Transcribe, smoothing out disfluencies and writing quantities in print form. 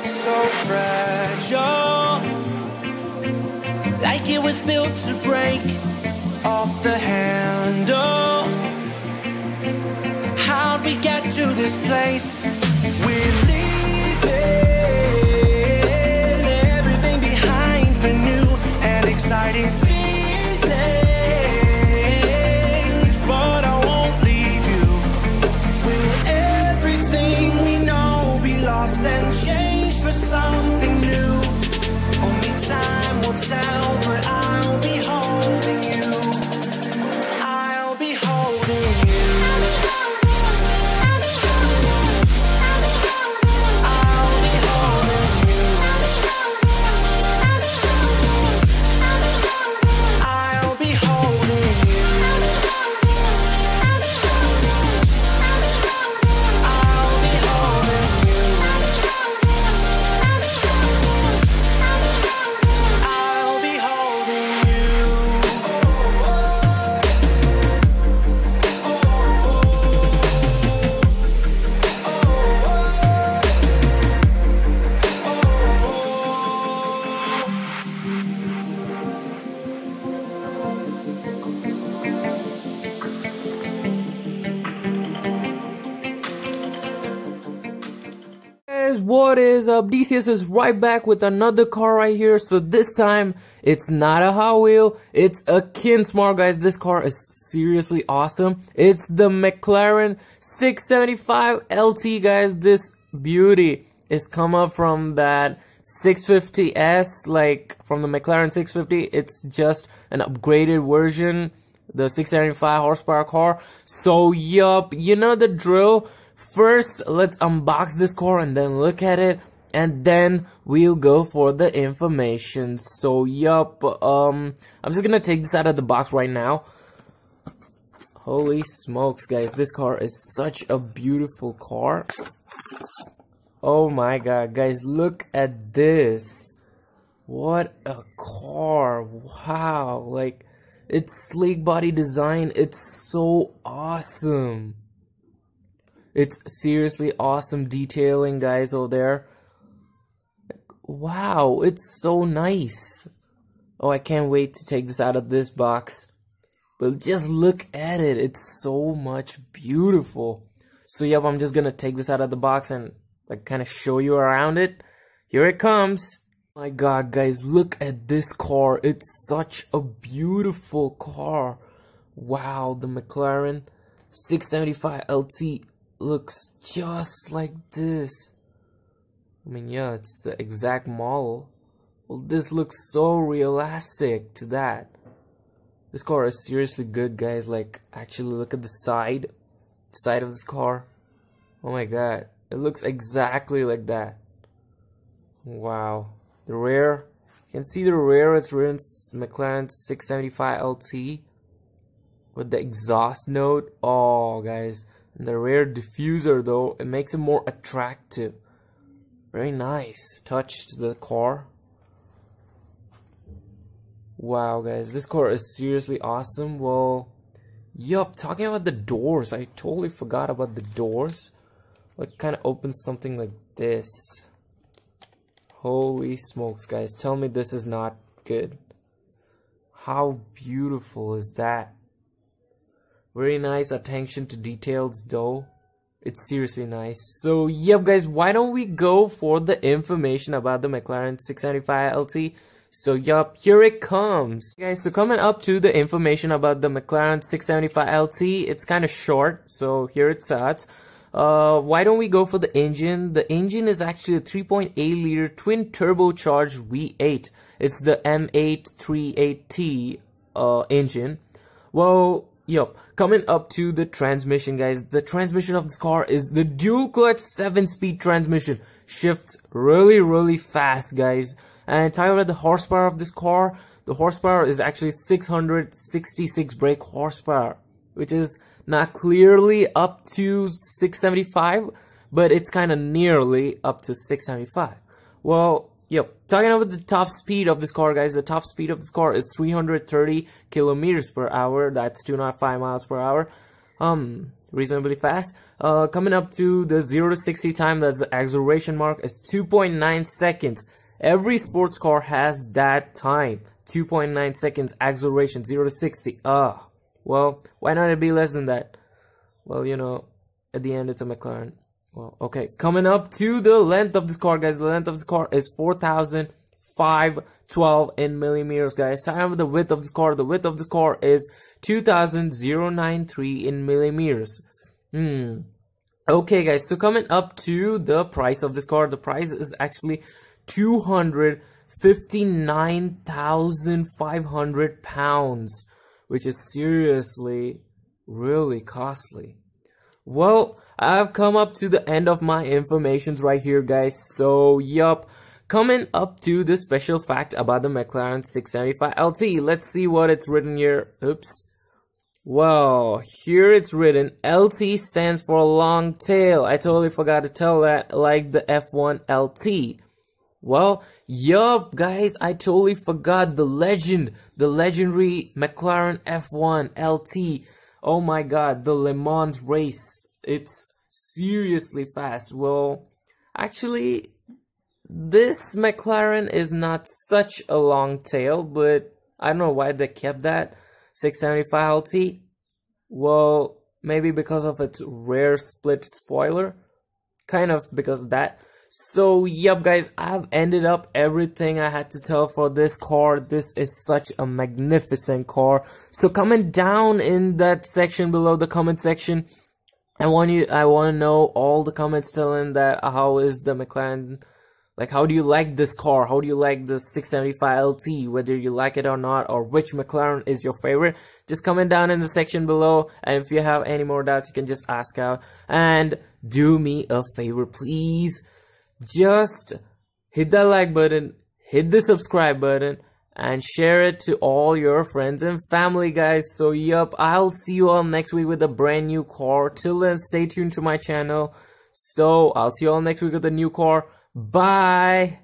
so fragile, like it was built to break off the handle. How'd we get to this place? We're leaving everything behind for new and exciting feelings, but I won't leave you. Will everything we know be lost and changed for something new? Only time will tell, but I'll be holding you. I'll be holding you. What is up? DCS is right back with another car right here. So this time it's not a Hot Wheel, it's a kinsmart, guys. This car is seriously awesome. It's the Mclaren 675 LT, guys. This beauty is come up from that 650S, like from the Mclaren 650. It's just an upgraded version, the 675 horsepower car. So yup, you know the drill. First, let's unbox this car and then look at it, and then we'll go for the information. So, yup, I'm just gonna take this out of the box right now. Holy smokes, guys, this car is such a beautiful car. Oh my god, guys, look at this. What a car. Wow, like, it's sleek body design. It's so awesome. It's seriously awesome detailing, guys, over there. Wow, it's so nice. Oh, I can't wait to take this out of this box. But just look at it. It's so much beautiful. So, yep, I'm just gonna take this out of the box and, like, kind of show you around it. Here it comes. My god, guys, look at this car. It's such a beautiful car. Wow, the Mclaren 675 LT looks just like this. I mean, yeah, it's the exact model. Well, this looks so realistic to that. This car is seriously good, guys. Like, actually look at the side of this car. Oh my god, it looks exactly like that. Wow. The rear, you can see the rear. It's written Mclaren 675 LT with the exhaust note. Oh, guys. And the rear diffuser, though, it makes it more attractive. Very nice touch to the car. Wow, guys, this car is seriously awesome. Well, yup, talking about the doors, I totally forgot about the doors. Like, kind of opens something like this. Holy smokes, guys, tell me this is not good. How beautiful is that? Very nice attention to details, though. It's seriously nice. So, yep, guys, why don't we go for the information about the Mclaren 675 LT? So, yup, here it comes. Guys, so coming up to the information about the Mclaren 675 LT, it's kind of short, so here it starts. Why don't we go for the engine? The engine is actually a 3.8 liter twin turbocharged V8. It's the M838T engine. Well, yup, coming up to the transmission, guys. The transmission of this car is the dual clutch 7-speed transmission. Shifts really fast, guys. And talking about the horsepower of this car, the horsepower is actually 666 brake horsepower, which is not clearly up to 675, but it's kind of nearly up to 675. Well, yep, talking about the top speed of this car, guys, the top speed of this car is 330 kilometers per hour. That's 205 miles per hour. reasonably fast. Coming up to the 0 to 60 time, that's the acceleration mark, is 2.9 seconds. Every sports car has that time. 2.9 seconds acceleration, 0 to 60. Well, why not it be less than that? Well, you know, at the end it's a McLaren. Well, okay. Coming up to the length of this car, guys. The length of this car is 4,512 in millimeters, guys. Time with the width of this car. The width of this car is 2,093 in millimeters. Okay, guys. So coming up to the price of this car. The price is actually 259,500 pounds, which is seriously really costly. Well, I've come up to the end of my informations right here, guys. So, yup. Coming up to the special fact about the McLaren 675 LT. Let's see what it's written here. Oops. Well, here it's written LT stands for long tail. I totally forgot to tell that, like the F1 LT. Well, yup, guys, I totally forgot the legendary McLaren F1 LT. Oh my god, the Le Mans race. It's seriously fast. Well, actually, this McLaren is not such a long tail, but I don't know why they kept that 675 LT. Well, maybe because of its rare split spoiler. Kind of because of that. So, yep, guys, I've ended up everything I had to tell for this car. This is such a magnificent car. So, comment down in that section below, the comment section. I want to know all the comments telling that how is the McLaren, like how do you like this car? How do you like the 675 LT? Whether you like it or not, or which McLaren is your favorite? Just comment down in the section below. And if you have any more doubts, you can just ask out. And do me a favor, please. Just hit that like button, hit the subscribe button, and share it to all your friends and family, guys. So, yup, I'll see you all next week with a brand new car. Till then, stay tuned to my channel. So, I'll see you all next week with a new car. Bye!